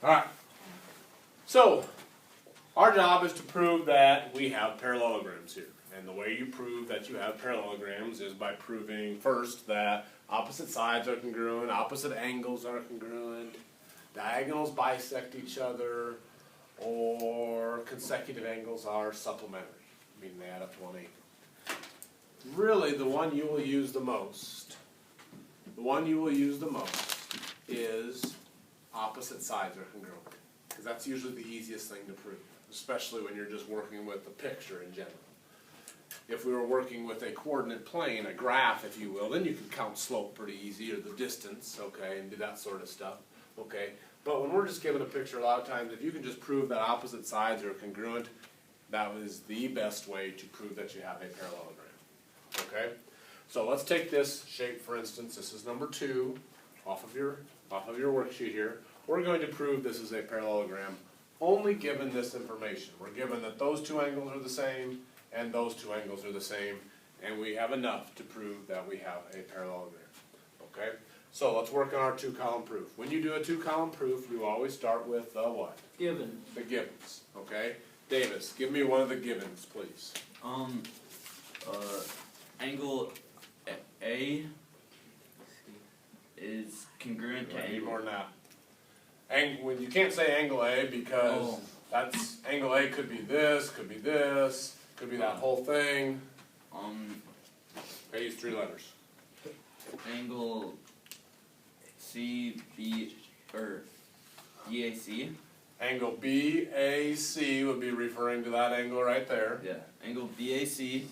Alright. So, our job is to prove that we have parallelograms here. And the way you prove that you have parallelograms is by proving first that opposite sides are congruent, opposite angles are congruent, diagonals bisect each other, or consecutive angles are supplementary, meaning they add up to 180. Really, the one you will use the most is opposite sides are congruent. Because that's usually the easiest thing to prove, especially when you're just working with a picture in general. If we were working with a coordinate plane, a graph if you will, then you can count slope pretty easy, or the distance, okay, and do that sort of stuff, okay. But when we're just given a picture, a lot of times, if you can just prove that opposite sides are congruent, that is the best way to prove that you have a parallelogram, okay. So let's take this shape for instance. This is number 2 off of your worksheet here. We're going to prove this is a parallelogram only given this information. We're given that those two angles are the same and those two angles are the same, and we have enough to prove that we have a parallelogram. Okay? So let's work on our 2-column proof. When you do a 2-column proof, you always start with the what? Given. The givens. Okay? Davis, give me one of the givens, please. Angle A is congruent to I need angle. more than that. When you can't say angle A because that's angle A could be this, could be this, could be that whole thing. I use 3 letters. Angle CB or BAC. Angle BAC would be referring to that angle right there. Yeah. Angle BAC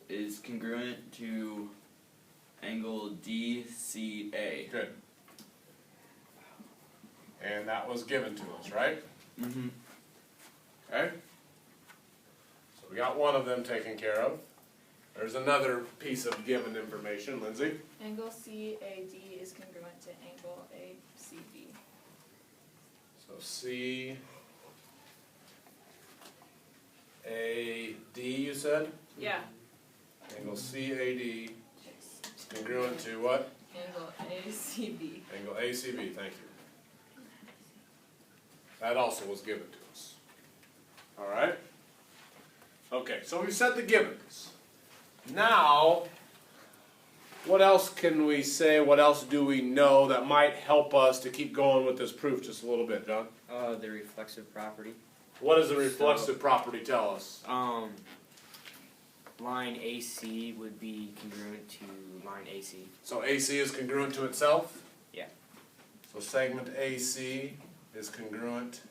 is congruent to angle DCA. Good. And that was given to us, right? Mm-hmm. Okay? So we got one of them taken care of. There's another piece of given information, Lindsay. Angle CAD is congruent to angle ACB. So CAD, you said? Yeah. Angle CAD congruent to what? Angle ACB. Angle ACB, thank you. That also was given to us. Alright? Okay, so we've set the givens. Now, what else can we say, what else do we know that might help us to keep going with this proof just a little bit, John? The reflexive property. What does the reflexive property tell us? Line AC would be congruent to line AC. So AC is congruent to itself? Yeah. So segment AC is congruent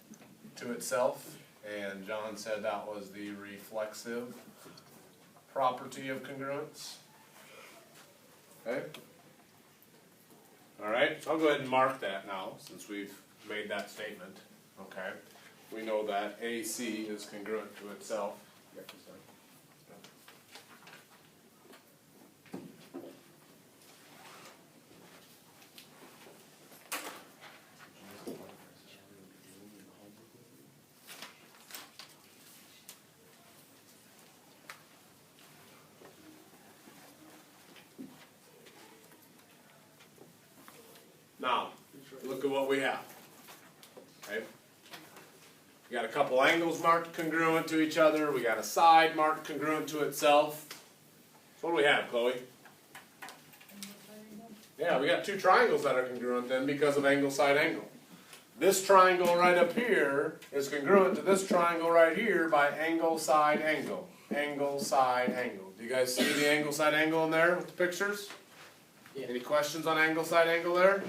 to itself, and John said that was the reflexive property of congruence. Okay? Alright, so I'll go ahead and mark that now, since we've made that statement. Okay? We know that AC is congruent to itself. Now, look at what we have. Okay? We got a couple angles marked congruent to each other. We got a side marked congruent to itself. So what do we have, Chloe? Yeah, we got 2 triangles that are congruent then because of angle side angle. This triangle right up here is congruent to this triangle right here by angle side angle. Angle side angle. Do you guys see the angle side angle in there with the pictures? Yeah. Any questions on angle side angle there?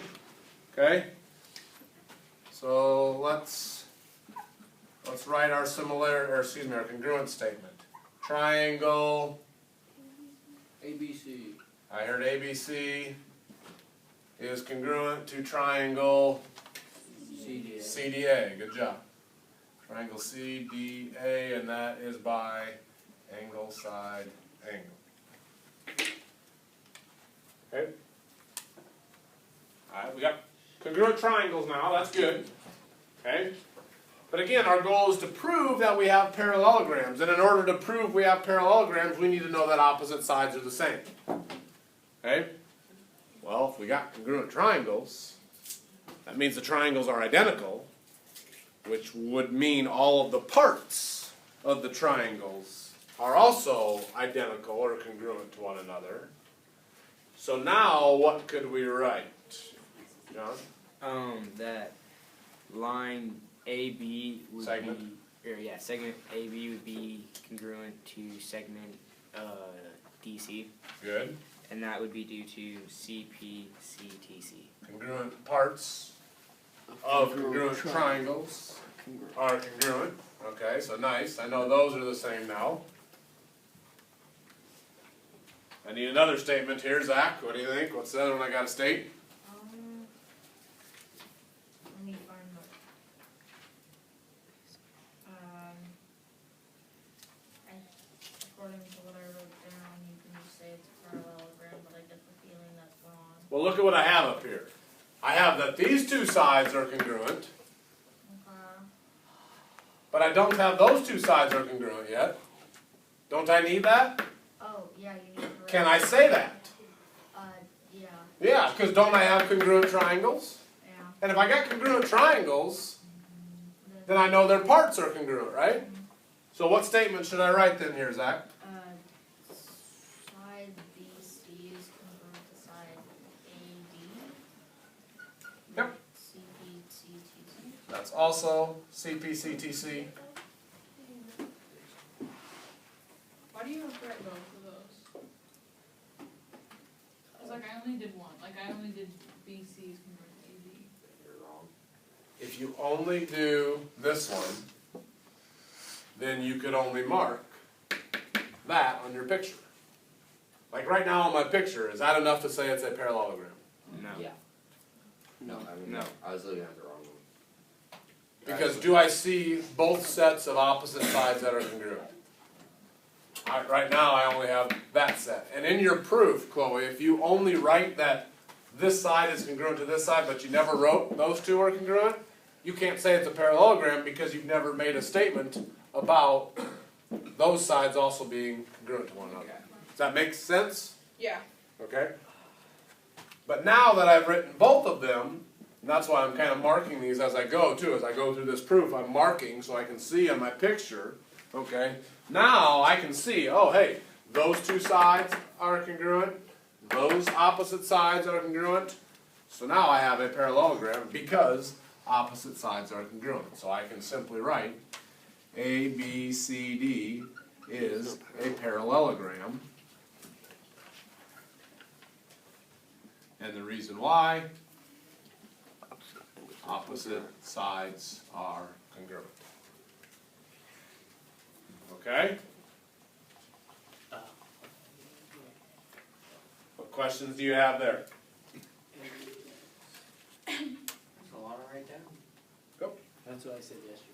Okay. So let's write our our congruent statement. Triangle ABC. I heard ABC is congruent to triangle CDA. CDA. Good job. Triangle CDA, and that is by angle side angle. Okay. Alright, we got congruent triangles now. That's good. Okay. But again, our goal is to prove that we have parallelograms. And in order to prove we have parallelograms, we need to know that opposite sides are the same. Okay? Well, if we got congruent triangles, that means the triangles are identical. which would mean all of the parts of the triangles are also identical or congruent to one another. So now what could we write, John? That line AB would Segment. be, or yeah, segment AB would be congruent to segment DC, Good. and that would be due to CPCTC. Congruent parts of congruent triangles are congruent. Okay, so nice. I know those are the same now. I need another statement here, Zach. What do you think? What's the other one I got to state? Let me find according to what I wrote down, you can just say it's a parallelogram, but I get the feeling that's wrong. Well, look at what I have up here. I have that these two sides are congruent, but I don't have those two sides are congruent yet. Don't I need that? Oh, yeah, you need to write. Can I say that? Yeah. Yeah, because don't I have congruent triangles? Yeah. And if I got congruent triangles, then I know their parts are congruent, right? So what statement should I write then here, Zach? Side BC is congruent to side AD. Yep. CPCTC. That's also CPCTC. Why do you have to write both of those? Cause like I only did one, like I only did BC's congruent to AD. You're wrong. If you only do this one, then you could only mark that on your picture. Like right now on my picture, is that enough to say it's a parallelogram? No. Yeah. No, I mean, No. I was looking at the wrong one. Because do I see both sets of opposite sides that are congruent? Right now I only have that set. And in your proof, Chloe, if you only write that this side is congruent to this side, but you never wrote those two are congruent, you can't say it's a parallelogram because you've never made a statement about those sides also being congruent to one another. Does that make sense? Yeah. Okay? But now that I've written both of them, and that's why I'm kind of marking these as I go too, as I go through this proof, I'm marking so I can see on my picture, okay? Now I can see, oh hey, those two sides are congruent, those opposite sides are congruent, so now I have a parallelogram because opposite sides are congruent. So I can simply write ABCD is a parallelogram. And the reason why, opposite sides are congruent. Okay? What questions do you have there? There's a lot to write down. Go. That's what I said yesterday.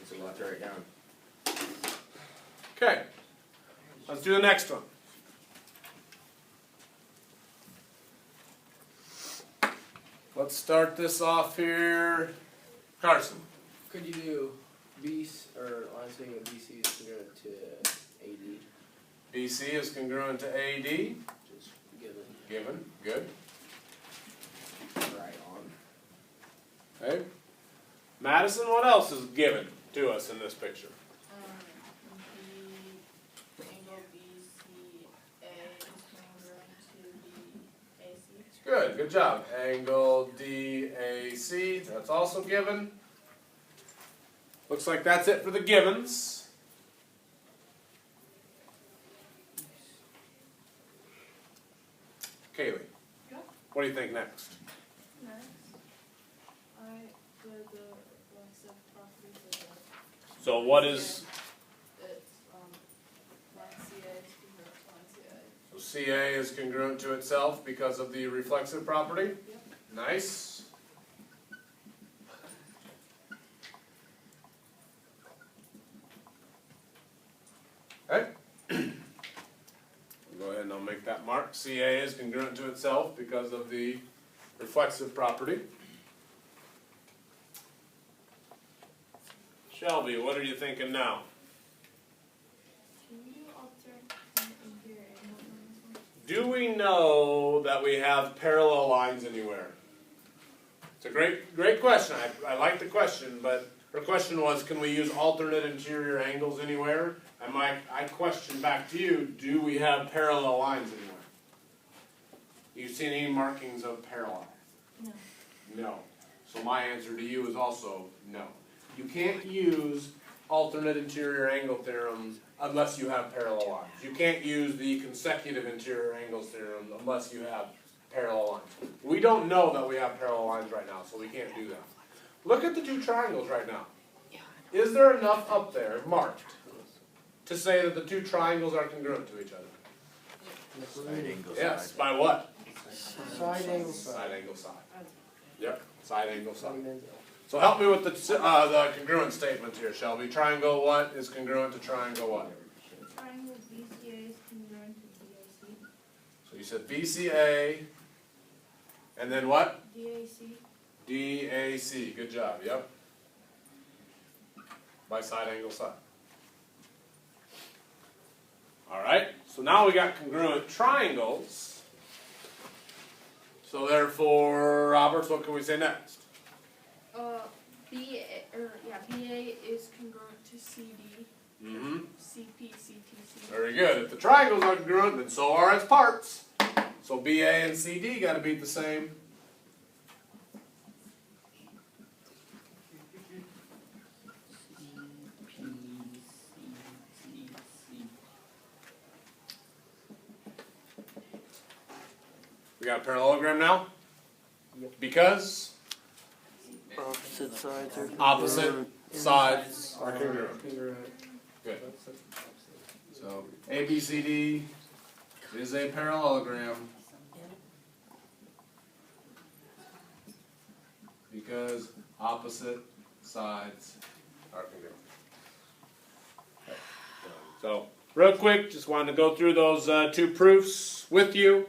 It's a lot to write down. Okay. Let's do the next one. Let's start this off here. Carson. Could you do or line segment BC is congruent to AD? BC is congruent to AD. Just given. Given. Good. Right on. Okay. Madison, what else is given to us in this picture? The angle BCA is congruent to the AC. Good. Good job. Angle DAC. That's also given. Looks like that's it for the givens. Kaylee. Yeah. What do you think next? Next, the reflexive properties of the. So what is It's, line CA is congruent to line CA. so CA is congruent to itself because of the reflexive property? Yep. Nice. Okay. Go ahead and I'll make that mark. CA is congruent to itself because of the reflexive property. Shelby, what are you thinking now? Can you alter your angle on this one? Do we know that we have parallel lines anywhere? It's a great question. I like the question, but her question was, can we use alternate interior angles anywhere? And I question back to you, do we have parallel lines anywhere? You seen any markings of parallel? No. No. So my answer to you is also no. You can't use alternate interior angle theorem unless you have parallel lines. You can't use the consecutive interior angles theorem unless you have parallel lines. We don't know that we have parallel lines right now, so we can't do that. Look at the two triangles right now. Is there enough up there marked to say that the two triangles are congruent to each other? Side angle Yes. side. By what? Side angle side. Side angle side. Yep. Side angle side. Side. So help me with the congruent statement here, Shelby. Triangle what is congruent to triangle what? Triangle BCA is congruent to DAC. So you said BCA, and then what? DAC. DAC. Good job. Yep. By side angle side. All right. So now we got congruent triangles. So therefore, Roberts, what can we say next? BA is congruent to CD. Mm-hmm. CP, CTC. Very good. If the triangles are congruent, then so are its parts. So BA and CD got to be the same. We got a parallelogram now? Yep. Because Opposite sides are opposite sides are congruent. Congruent. Good. So ABCD is a parallelogram because opposite sides are congruent. Okay. So real quick, just wanted to go through those two proofs with you.